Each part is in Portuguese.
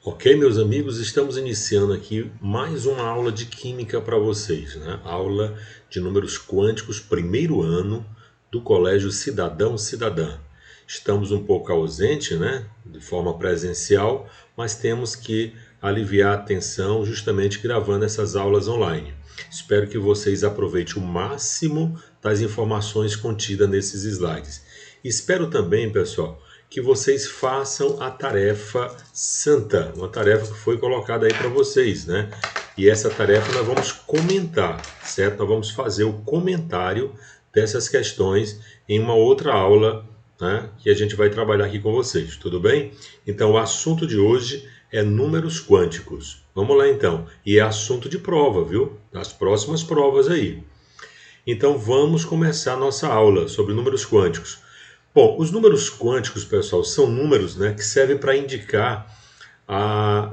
Ok, meus amigos, estamos iniciando aqui mais uma aula de química para vocês, né? Aula de números quânticos, primeiro ano do Colégio Cidadão Cidadã. Estamos um pouco ausente, né? De forma presencial, mas temos que aliviar a tensão justamente gravando essas aulas online. Espero que vocês aproveitem o máximo das informações contidas nesses slides. Espero também, pessoal, que vocês façam a tarefa santa, uma tarefa que foi colocada aí para vocês, né? E essa tarefa nós vamos comentar, certo? Nós vamos fazer o comentário dessas questões em uma outra aula, né? Que a gente vai trabalhar aqui com vocês, tudo bem? Então, o assunto de hoje é números quânticos. Vamos lá então. E é assunto de prova, viu? Nas próximas provas aí. Então, vamos começar a nossa aula sobre números quânticos. Bom, os números quânticos, pessoal, são números, né, que servem para indicar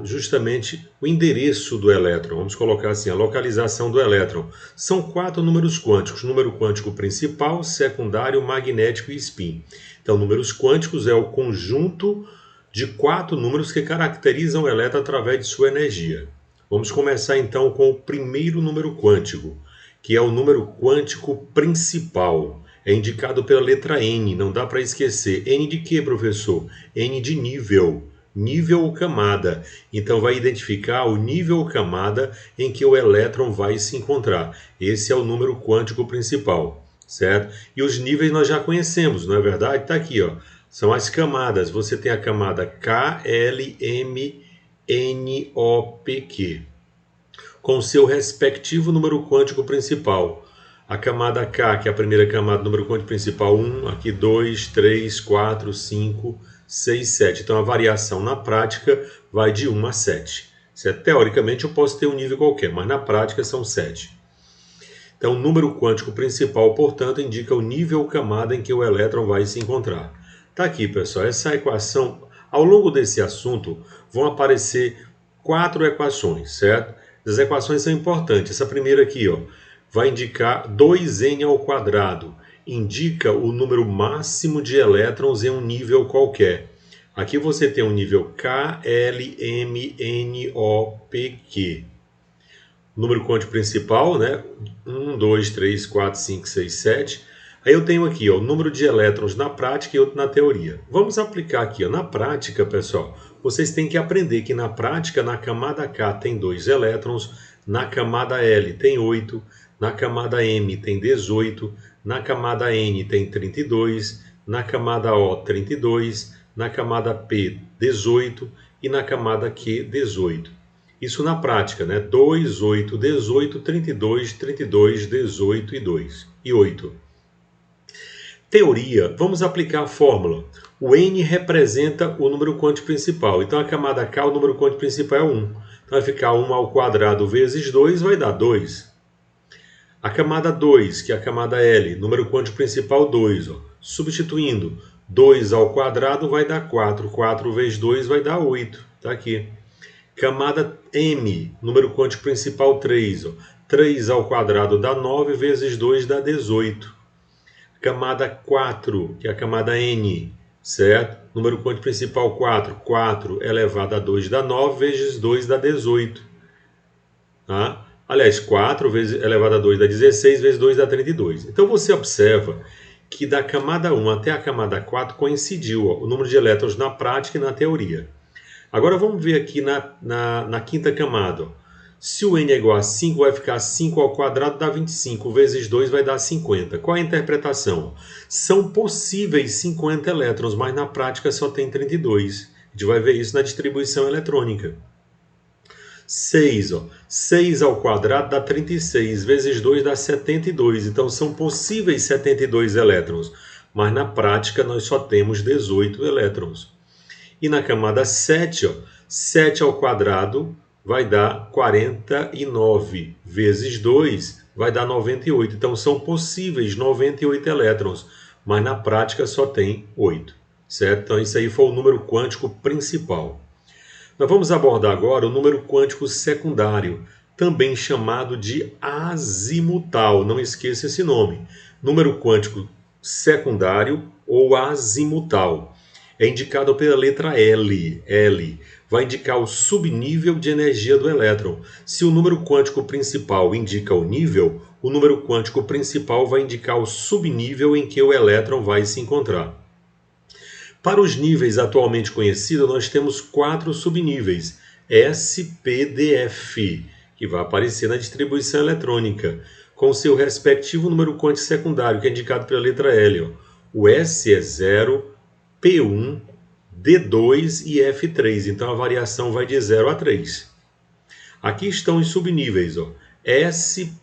justamente o endereço do elétron. Vamos colocar assim, a localização do elétron. São 4 números quânticos. Número quântico principal, secundário, magnético e spin. Então, números quânticos é o conjunto de 4 números que caracterizam o elétron através de sua energia. Vamos começar então com o primeiro número quântico, que é o número quântico principal. É indicado pela letra N, não dá para esquecer. N de quê, professor? N de nível. Nível ou camada. Então vai identificar o nível ou camada em que o elétron vai se encontrar. Esse é o número quântico principal, certo? E os níveis nós já conhecemos, não é verdade? Está aqui, ó. São as camadas. Você tem a camada K, L, M, N, O, P, Q, com seu respectivo número quântico principal. A camada K, que é a primeira camada do número quântico principal, 1, aqui 2, 3, 4, 5, 6, 7. Então a variação na prática vai de 1 a 7. Teoricamente eu posso ter um nível qualquer, mas na prática são 7. Então o número quântico principal, portanto, indica o nível ou camada em que o elétron vai se encontrar. Está aqui, pessoal, essa equação. Ao longo desse assunto vão aparecer 4 equações, certo? As equações são importantes. Essa primeira aqui, ó, vai indicar 2n ao quadrado. Indica o número máximo de elétrons em um nível qualquer. Aqui você tem um nível K, L, M, N, O, P, Q. Número quântico principal, né? 1, 2, 3, 4, 5, 6, 7. Aí eu tenho aqui, ó, o número de elétrons na prática e outro na teoria. Vamos aplicar aqui, ó, na prática, pessoal. Vocês têm que aprender que na prática, na camada K tem 2 elétrons, na camada L tem 8, na camada M tem 18, na camada N tem 32, na camada O 32, na camada P 18 e na camada Q 18. Isso na prática, né? 2, 8, 18, 32, 32, 18 e 2 e 8. Teoria, vamos aplicar a fórmula. O N representa o número quântico principal. Então a camada K, o número quântico principal é 1. Então vai ficar 1 ao quadrado vezes 2, vai dar 2. A camada 2, que é a camada L, número quântico principal 2. Ó. Substituindo, 2 ao quadrado vai dar 4. 4 vezes 2 vai dar 8. Está aqui. Camada M, número quântico principal 3. Ó. 3 ao quadrado dá 9, vezes 2 dá 18. Camada 4, que é a camada N, certo? Número quântico principal 4. 4 elevado a 2 dá 9, vezes 2 dá 18. Tá? Aliás, 4 vezes elevado a 2 dá 16, vezes 2 dá 32. Então você observa que da camada 1 até a camada 4 coincidiu, ó, o número de elétrons na prática e na teoria. Agora vamos ver aqui na quinta camada. Ó. Se o n é igual a 5, vai ficar 5 ao quadrado dá 25, vezes 2 vai dar 50. Qual é a interpretação? São possíveis 50 elétrons, mas na prática só tem 32. A gente vai ver isso na distribuição eletrônica. 6, ó. 6 ao quadrado dá 36, vezes 2 dá 72. Então são possíveis 72 elétrons, mas na prática nós só temos 18 elétrons. E na camada 7, ó, 7 ao quadrado vai dar 49, vezes 2 vai dar 98. Então são possíveis 98 elétrons, mas na prática só tem 8. Certo? Então isso aí foi o número quântico principal. Nós vamos abordar agora o número quântico secundário, também chamado de azimutal. Não esqueça esse nome. Número quântico secundário ou azimutal. É indicado pela letra L. vai indicar o subnível de energia do elétron. Se o número quântico principal indica o nível, o número quântico principal vai indicar o subnível em que o elétron vai se encontrar. Para os níveis atualmente conhecidos, nós temos 4 subníveis, S, P, D, F, que vai aparecer na distribuição eletrônica, com seu respectivo número quântico secundário, que é indicado pela letra L. Ó. O S é 0, P1, D2 e F3, então a variação vai de 0 a 3. Aqui estão os subníveis, ó. SPDF,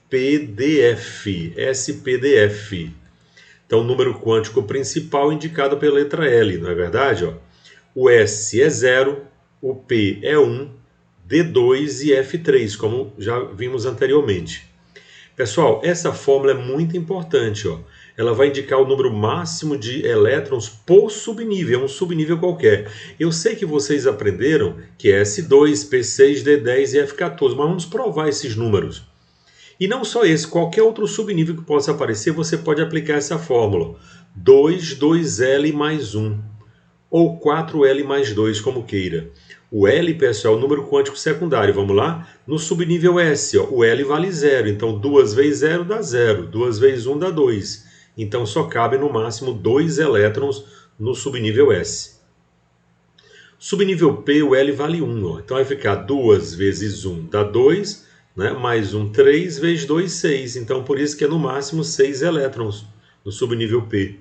SPDF. Então, o número quântico principal indicado pela letra L, não é verdade? Ó? O S é 0, o P é 1, D2 e F3, como já vimos anteriormente. Pessoal, essa fórmula é muito importante. Ó. Ela vai indicar o número máximo de elétrons por subnível, um subnível qualquer. Eu sei que vocês aprenderam que é S2, P6, D10 e F14, mas vamos provar esses números. E não só esse, qualquer outro subnível que possa aparecer, você pode aplicar essa fórmula. 2, 2L mais 1, ou 4L mais 2, como queira. O L, pessoal, é o número quântico secundário. Vamos lá? No subnível S, ó, o L vale 0. Então, 2 vezes 0 dá 0. 2 vezes 1 dá 2. Então, só cabe no máximo 2 elétrons no subnível S. Subnível P, o L vale 1. Ó. Então, vai ficar 2 vezes 1 dá 2. Né? Mais 1, 3, vezes 2, 6. Então, por isso que é no máximo 6 elétrons no subnível P.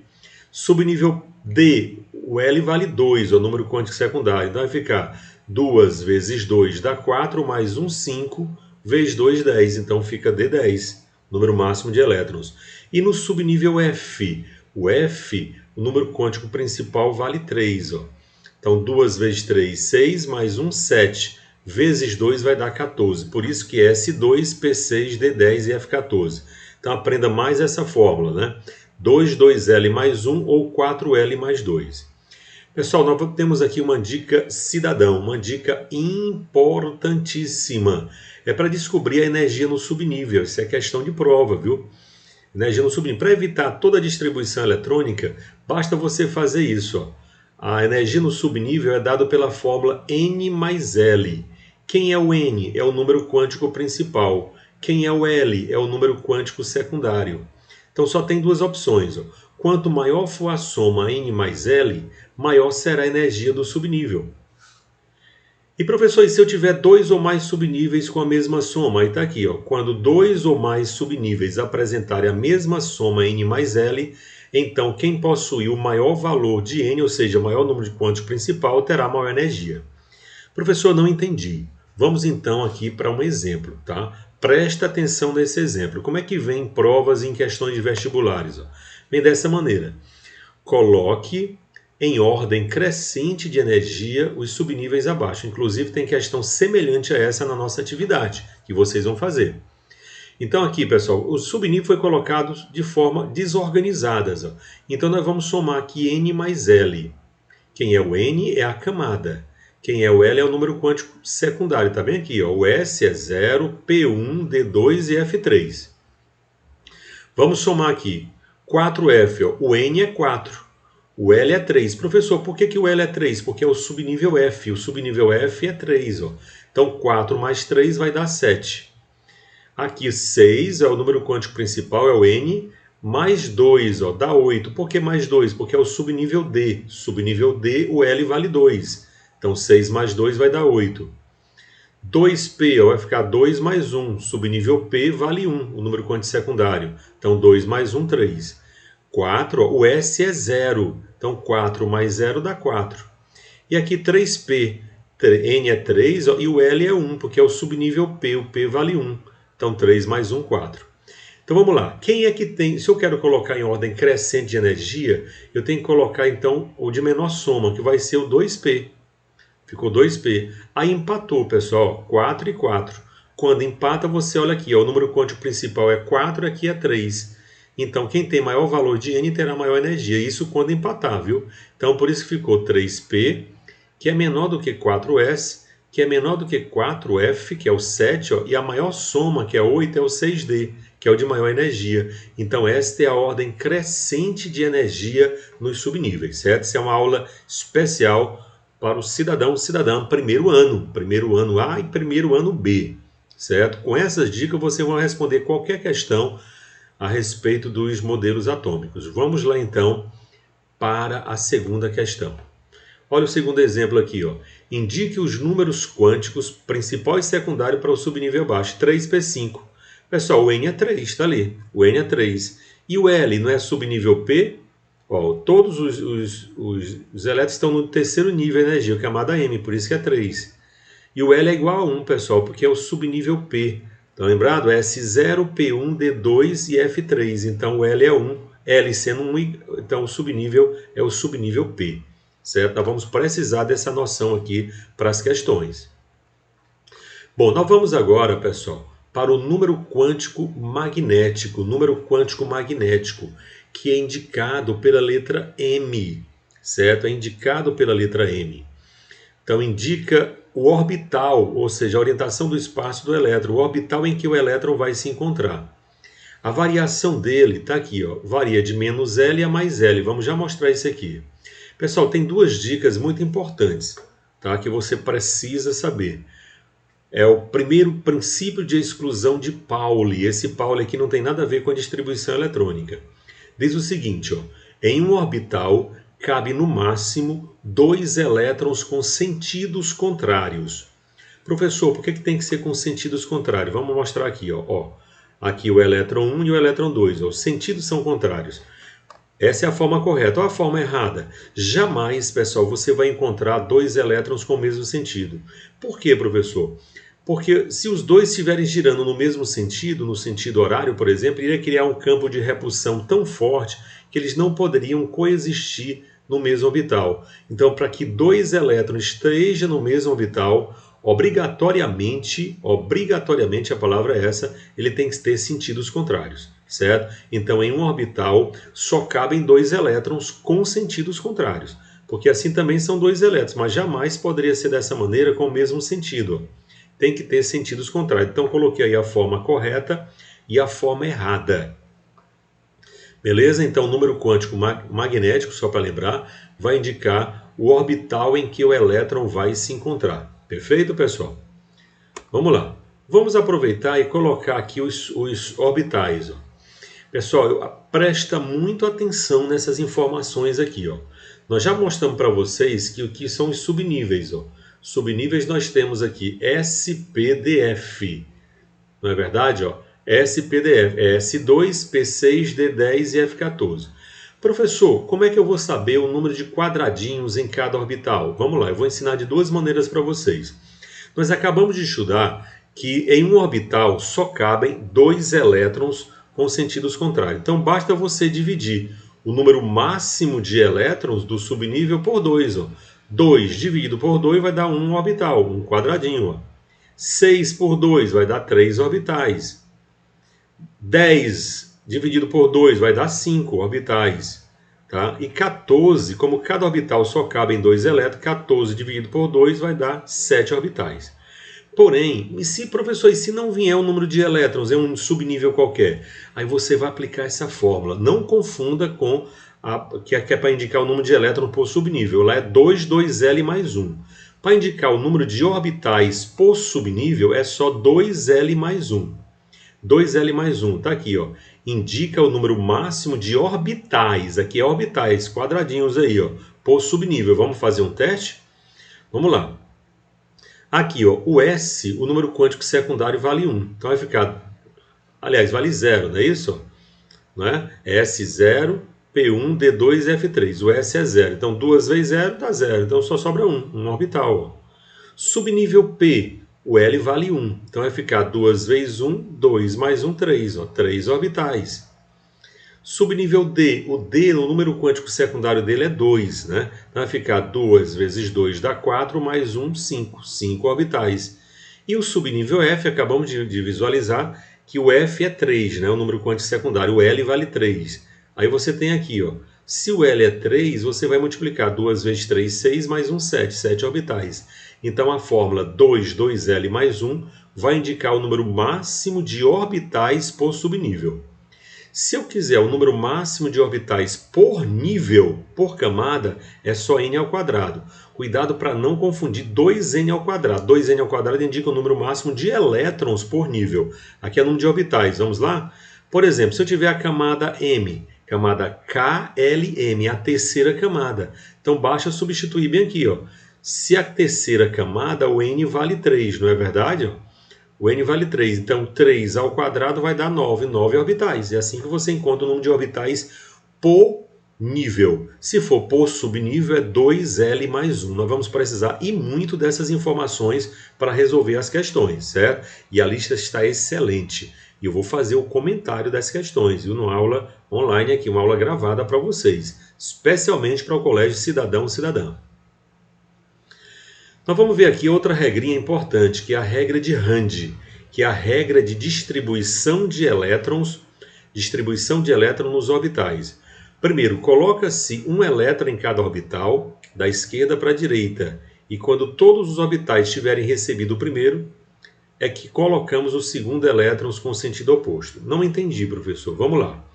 Subnível D, o L vale 2, é o número quântico secundário. Então, vai ficar 2 vezes 2 dá 4, mais 1, 5, vezes 2, 10. Então, fica D10, número máximo de elétrons. E no subnível F, o F, o número quântico principal vale 3. Ó. Então, 2 vezes 3, 6, mais 1, 7. Vezes 2 vai dar 14. Por isso que S2, P6, D10 e F14. Então aprenda mais essa fórmula, né? 2, 2L mais 1 ou 4L mais 2. Pessoal, nós temos aqui uma dica cidadão, uma dica importantíssima. É para descobrir a energia no subnível. Isso é questão de prova, viu? Energia no subnível. Para evitar toda a distribuição eletrônica, basta você fazer isso, ó. A energia no subnível é dada pela fórmula N mais L. Quem é o N? É o número quântico principal. Quem é o L? É o número quântico secundário. Então só tem duas opções. Ó. Quanto maior for a soma N mais L, maior será a energia do subnível. E professor, e se eu tiver 2 ou mais subníveis com a mesma soma? Aí está aqui, ó. Quando 2 ou mais subníveis apresentarem a mesma soma N mais L, então quem possui o maior valor de N, ou seja, o maior número de quântico principal, terá maior energia. Professor, não entendi. Vamos então aqui para um exemplo, tá? Presta atenção nesse exemplo. Como é que vem em provas e em questões de vestibulares? Ó? Vem dessa maneira. Coloque em ordem crescente de energia os subníveis abaixo. Inclusive tem questão semelhante a essa na nossa atividade, que vocês vão fazer. Então aqui, pessoal, o subnível foi colocado de forma desorganizada. Ó. Então nós vamos somar aqui N mais L. Quem é o N é a camada. Quem é o L é o número quântico secundário. Está bem aqui, ó. O S é 0, P1, D2 e F3. Vamos somar aqui. 4F, ó. O N é 4. O L é 3. Professor, por que o L é 3? Porque é o subnível F. O subnível F é 3. Ó. Então 4 mais 3 vai dar 7. Aqui 6 é o número quântico principal, é o N. Mais 2, ó, dá 8. Por que mais 2? Porque é o subnível D. Subnível D, o L vale 2. Então 6 mais 2 vai dar 8. 2P, ó, vai ficar 2 mais 1. Subnível P vale 1, o número quântico secundário. Então 2 mais 1, 3. 4, ó, o S é 0. Então 4 mais 0 dá 4. E aqui 3P, N é 3, ó, e o L é 1, porque é o subnível P. O P vale 1. Então 3 mais 1, 4. Então vamos lá. Quem é que tem... Se eu quero colocar em ordem crescente de energia, eu tenho que colocar então o de menor soma, que vai ser o 2P. Ficou 2P. Aí empatou, pessoal. 4 e 4. Quando empata, você olha aqui. Ó, o número quântico principal é 4, aqui é 3. Então, quem tem maior valor de N terá maior energia. Isso quando empatar, viu? Então, por isso que ficou 3P, que é menor do que 4S, que é menor do que 4F, que é o 7, ó, e a maior soma, que é 8, é o 6D, que é o de maior energia. Então, esta é a ordem crescente de energia nos subníveis, certo? Essa é uma aula especial para o cidadão, cidadã, primeiro ano A e primeiro ano B, certo? Com essas dicas você vai responder qualquer questão a respeito dos modelos atômicos. Vamos lá então para a segunda questão. Olha o segundo exemplo aqui, ó. Indique os números quânticos principal e secundário para o subnível baixo, 3p5. Pessoal, o N é 3, está ali. O N é 3. E o L não é subnível P? Ó, todos os elétrons estão no terceiro nível de energia, que é chamada M, por isso que é 3. E o L é igual a 1, pessoal, porque é o subnível P. Então, lembrado? S0, P1, D2 e F3. Então, o L é 1. L sendo 1, então o subnível é o subnível P. Certo? Nós vamos precisar dessa noção aqui para as questões. Bom, nós vamos agora, pessoal, para o número quântico magnético. Número quântico magnético, que é indicado pela letra M. Certo? É indicado pela letra M. Então, indica o orbital, ou seja, a orientação do espaço do elétron, o orbital em que o elétron vai se encontrar. A variação dele está aqui, ó, varia de menos L a mais L. Vamos já mostrar isso aqui. Pessoal, tem duas dicas muito importantes, tá, que você precisa saber. É o primeiro princípio de exclusão de Pauli. Esse Pauli aqui não tem nada a ver com a distribuição eletrônica. Diz o seguinte, ó, em um orbital cabe no máximo 2 elétrons com sentidos contrários. Professor, por que tem que ser com sentidos contrários? Vamos mostrar aqui, ó. Aqui o elétron 1 e o elétron 2. Ó. Os sentidos são contrários. Essa é a forma correta. Ou a forma errada? Jamais, pessoal, você vai encontrar 2 elétrons com o mesmo sentido. Por quê, professor? Porque se os dois estiverem girando no mesmo sentido, no sentido horário, por exemplo, iria criar um campo de repulsão tão forte que eles não poderiam coexistir no mesmo orbital. Então, para que 2 elétrons estejam no mesmo orbital, obrigatoriamente, a palavra é essa, ele tem que ter sentidos contrários, certo? Então, em um orbital, só cabem 2 elétrons com sentidos contrários, porque assim também são 2 elétrons, mas jamais poderia ser dessa maneira com o mesmo sentido. Tem que ter sentidos contrários. Então, coloquei aí a forma correta e a forma errada. Beleza? Então, o número quântico magnético, só para lembrar, vai indicar o orbital em que o elétron vai se encontrar. Perfeito, pessoal? Vamos lá. Vamos aproveitar e colocar aqui os orbitais. Ó. Pessoal, presta muito atenção nessas informações aqui. Ó. Nós já mostramos para vocês que o que são os subníveis. Ó. Subníveis nós temos aqui SPDF. Não é verdade? Ó? SPDF é S2, P6, D10 e F14. Professor, como é que eu vou saber o número de quadradinhos em cada orbital? Vamos lá, eu vou ensinar de duas maneiras para vocês. Nós acabamos de estudar que em um orbital só cabem 2 elétrons com sentidos contrários. Então basta você dividir o número máximo de elétrons do subnível por 2. 2 dividido por 2 vai dar um orbital, um quadradinho. Ó. 6 por 2 vai dar 3 orbitais. 10 dividido por 2 vai dar 5 orbitais. Tá? E 14, como cada orbital só cabe em 2 elétrons, 14 dividido por 2 vai dar 7 orbitais. Porém, professor, e se não vier um número de elétrons em um subnível qualquer? Aí você vai aplicar essa fórmula. Não confunda com que é para indicar o número de elétrons por subnível. Lá é 2, 2L mais 1. Para indicar o número de orbitais por subnível é só 2L mais 1. 2L mais 1, tá aqui, ó. Indica o número máximo de orbitais. Aqui é orbitais, quadradinhos aí, ó, por subnível. Vamos fazer um teste? Vamos lá. Aqui, ó, o S, o número quântico secundário vale 1. Então vai ficar, aliás, vale 0, não é isso? Não é? S0, P1, D2 e F3. O S é 0. Então 2 vezes 0 dá 0. Então só sobra 1, um orbital. Ó. Subnível P, o L vale 1. Então vai ficar 2 vezes 1, 2 mais 1, 3. Ó, 3 orbitais. Subnível D, o D, o número quântico secundário dele é 2. Né? Então vai ficar 2 vezes 2 dá 4, mais 1, 5. 5 orbitais. E o subnível F, acabamos de visualizar que o F é 3, né? O número quântico secundário. O L vale 3. Aí você tem aqui, ó. Se o L é 3, você vai multiplicar 2 vezes 3, 6, mais 1, 7. 7 orbitais. Então, a fórmula 2, 2L mais 1 vai indicar o número máximo de orbitais por subnível. Se eu quiser o número máximo de orbitais por nível, por camada, é só n ao quadrado. Cuidado para não confundir 2n ao quadrado. 2n ao quadrado indica o número máximo de elétrons por nível. Aqui é o número de orbitais. Vamos lá? Por exemplo, se eu tiver a camada M, camada KLM, a terceira camada. Então basta substituir bem aqui, ó. Se a terceira camada, o n vale 3, não é verdade? Ó? O n vale 3, então 3 ao quadrado vai dar 9, 9 orbitais. É assim que você encontra o número de orbitais por nível. Se for por subnível, é 2L mais 1. Nós vamos precisar e muito dessas informações para resolver as questões, certo? E a lista está excelente. E eu vou fazer o comentário das questões, viu? Numa aula online aqui, uma aula gravada para vocês, especialmente para o Colégio Cidadão Cidadã. Nós vamos ver aqui outra regrinha importante, que é a regra de Rand, que é a regra de distribuição de elétrons nos orbitais. Primeiro, coloca-se um elétron em cada orbital, da esquerda para a direita, e quando todos os orbitais tiverem recebido o primeiro, é que colocamos o segundo elétron com sentido oposto. Não entendi, professor. Vamos lá.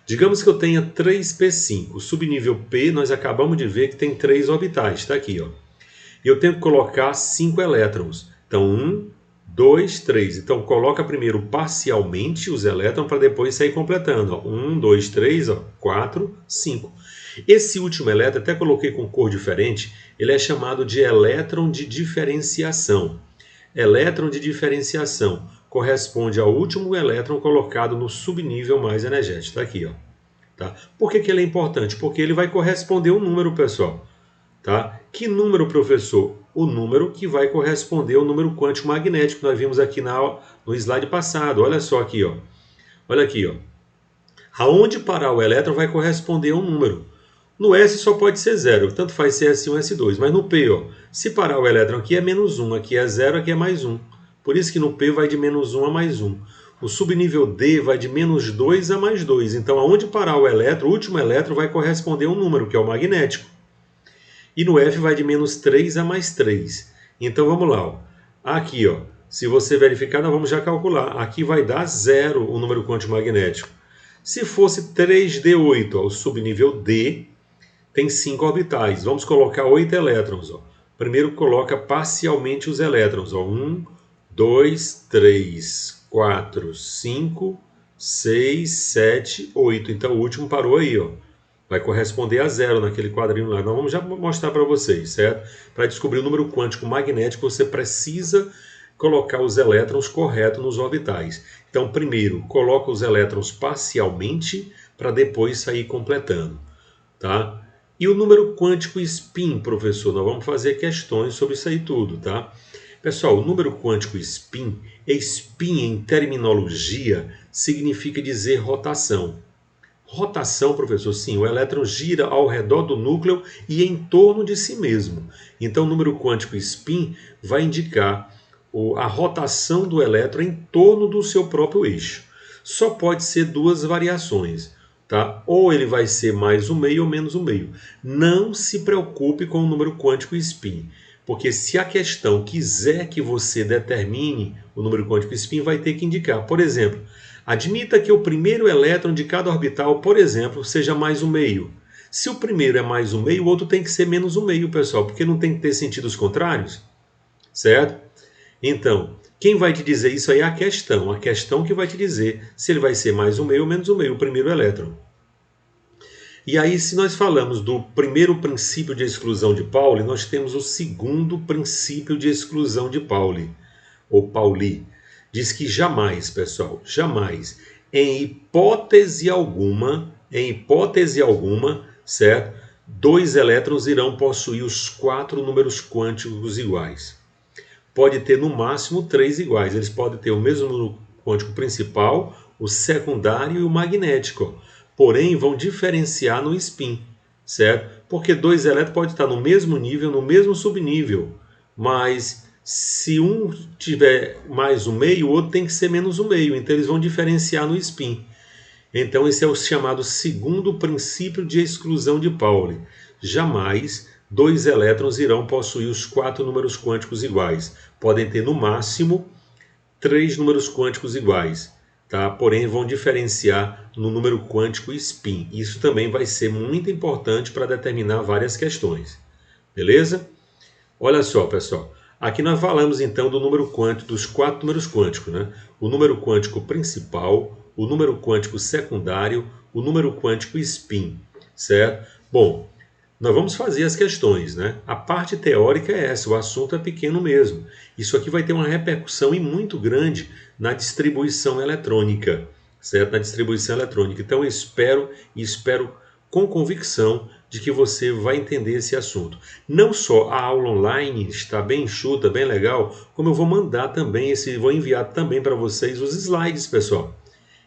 Digamos que eu tenha 3p5. O subnível P, nós acabamos de ver que tem 3 orbitais. Está aqui, ó. Eu tenho que colocar 5 elétrons. Então, 1, 2, 3. Então, coloca primeiro parcialmente os elétrons para depois sair completando. Ó. 1, 2, 3, ó, 4, 5. Esse último elétron, até coloquei com cor diferente, ele é chamado de elétron de diferenciação. Elétron de diferenciação corresponde ao último elétron colocado no subnível mais energético. Está aqui, ó. Tá? Por que ele é importante? Porque ele vai corresponder a um número, pessoal. Tá? Que número, professor? O número que vai corresponder ao número quântico magnético que nós vimos aqui no slide passado. Olha só aqui, ó. Olha aqui, ó. Aonde parar o elétron vai corresponder a um número. No S só pode ser 0, tanto faz ser S1 ou S2. Mas no P, ó, se parar o elétron aqui é menos 1, aqui é 0, aqui é mais 1. Por isso que no P vai de menos 1 a mais 1. O subnível D vai de menos 2 a mais 2. Então, aonde parar o elétron, o último elétron vai corresponder a um número, que é o magnético. E no F vai de menos 3 a mais 3. Então, vamos lá. Ó. Aqui, ó, se você verificar, nós vamos já calcular. Aqui vai dar 0 o número quântico magnético. Se fosse 3D8, ó, o subnível D tem 5 orbitais. Vamos colocar 8 elétrons. Ó. Primeiro coloca parcialmente os elétrons. Ó. 1, 2, 3, 4, 5, 6, 7, 8. Então o último parou aí, ó. Vai corresponder a 0 naquele quadrinho lá. Nós vamos já mostrar para vocês, certo? Para descobrir o número quântico magnético, você precisa colocar os elétrons corretos nos orbitais. Então, primeiro, coloca os elétrons parcialmente para depois sair completando, tá? E o número quântico spin, professor? Nós vamos fazer questões sobre isso aí tudo, tá? Pessoal, o número quântico spin, spin em terminologia significa dizer rotação. Rotação, professor, sim, o elétron gira ao redor do núcleo e em torno de si mesmo. Então, o número quântico spin vai indicar a rotação do elétron em torno do seu próprio eixo. Só pode ser duas variações, tá? Ou ele vai ser mais 1/2 ou menos 1/2. Não se preocupe com o número quântico spin, porque se a questão quiser que você determine o número quântico spin, vai ter que indicar. Por exemplo, admita que o primeiro elétron de cada orbital, por exemplo, seja mais 1/2. Se o primeiro é mais 1/2, o outro tem que ser menos 1/2, pessoal, porque não tem que ter sentidos contrários, certo? Então, quem vai te dizer isso aí é a questão que vai te dizer se ele vai ser mais 1/2 ou menos 1/2, o primeiro elétron. E aí, se nós falamos do primeiro princípio de exclusão de Pauli, nós temos o segundo princípio de exclusão de Pauli, ou Pauli. Diz que jamais, pessoal, jamais, em hipótese alguma, certo? 2 elétrons irão possuir os 4 números quânticos iguais. Pode ter no máximo 3 iguais. Eles podem ter o mesmo número quântico principal, o secundário e o magnético. Porém, vão diferenciar no spin, certo? Porque 2 elétrons podem estar no mesmo nível, no mesmo subnível, mas se um tiver mais 1/2, o outro tem que ser menos 1/2. Então, eles vão diferenciar no spin. Então, esse é o chamado segundo princípio de exclusão de Pauli. Jamais 2 elétrons irão possuir os 4 números quânticos iguais. Podem ter, no máximo, 3 números quânticos iguais. tá? Porém, vão diferenciar no número quântico spin. Isso também vai ser muito importante para determinar várias questões, beleza? Olha só, pessoal. Aqui nós falamos então do número quântico, dos 4 números quânticos, né? O número quântico principal, o número quântico secundário, o número quântico spin, certo? Bom, nós vamos fazer as questões, né? A parte teórica é essa, o assunto é pequeno mesmo. Isso aqui vai ter uma repercussão e muito grande na distribuição eletrônica, certo? Na distribuição eletrônica. Então eu espero com convicção de que você vai entender esse assunto. Não só a aula online está bem enxuta, bem legal, como eu vou mandar também vou enviar também para vocês os slides, pessoal.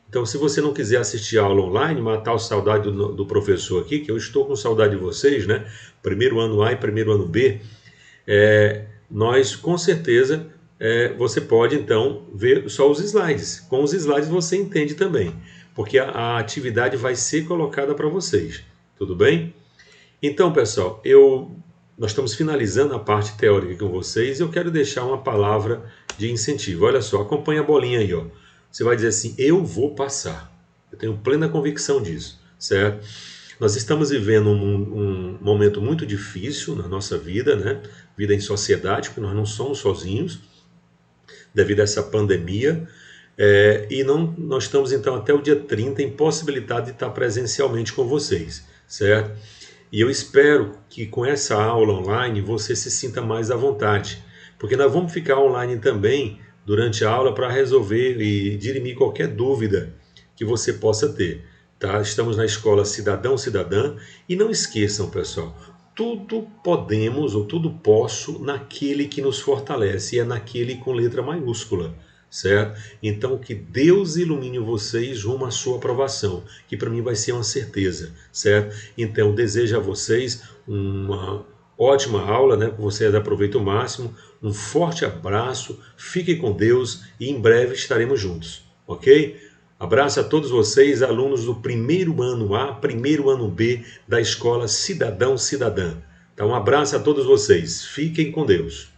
Então, se você não quiser assistir a aula online, matar a saudade do professor aqui, que eu estou com saudade de vocês, né? Primeiro ano A e primeiro ano B, nós com certeza você pode então ver só os slides. Com os slides você entende também, porque a atividade vai ser colocada para vocês, tudo bem? Então, pessoal, nós estamos finalizando a parte teórica com vocês e eu quero deixar uma palavra de incentivo. Olha só, acompanha a bolinha aí, ó. Você vai dizer assim, eu vou passar. Eu tenho plena convicção disso, certo? Nós estamos vivendo um momento muito difícil na nossa vida, né? Vida em sociedade, porque nós não somos sozinhos, devido a essa pandemia. Nós estamos, então, até o dia 30 impossibilitados de estar presencialmente com vocês, certo? E eu espero que com essa aula online você se sinta mais à vontade, porque nós vamos ficar online também durante a aula para resolver e dirimir qualquer dúvida que você possa ter, tá? Estamos na escola Cidadão Cidadã e não esqueçam, pessoal, tudo podemos ou tudo posso naquele que nos fortalece, e é naquele com letra maiúscula, certo? Então que Deus ilumine vocês rumo à sua aprovação, que para mim vai ser uma certeza, certo? Então desejo a vocês uma ótima aula, né? Que vocês aproveitem o máximo. Um forte abraço, fiquem com Deus e em breve estaremos juntos, ok? Abraço a todos vocês, alunos do primeiro ano A, primeiro ano B da Escola Cidadão Cidadã. Então, um abraço a todos vocês. Fiquem com Deus.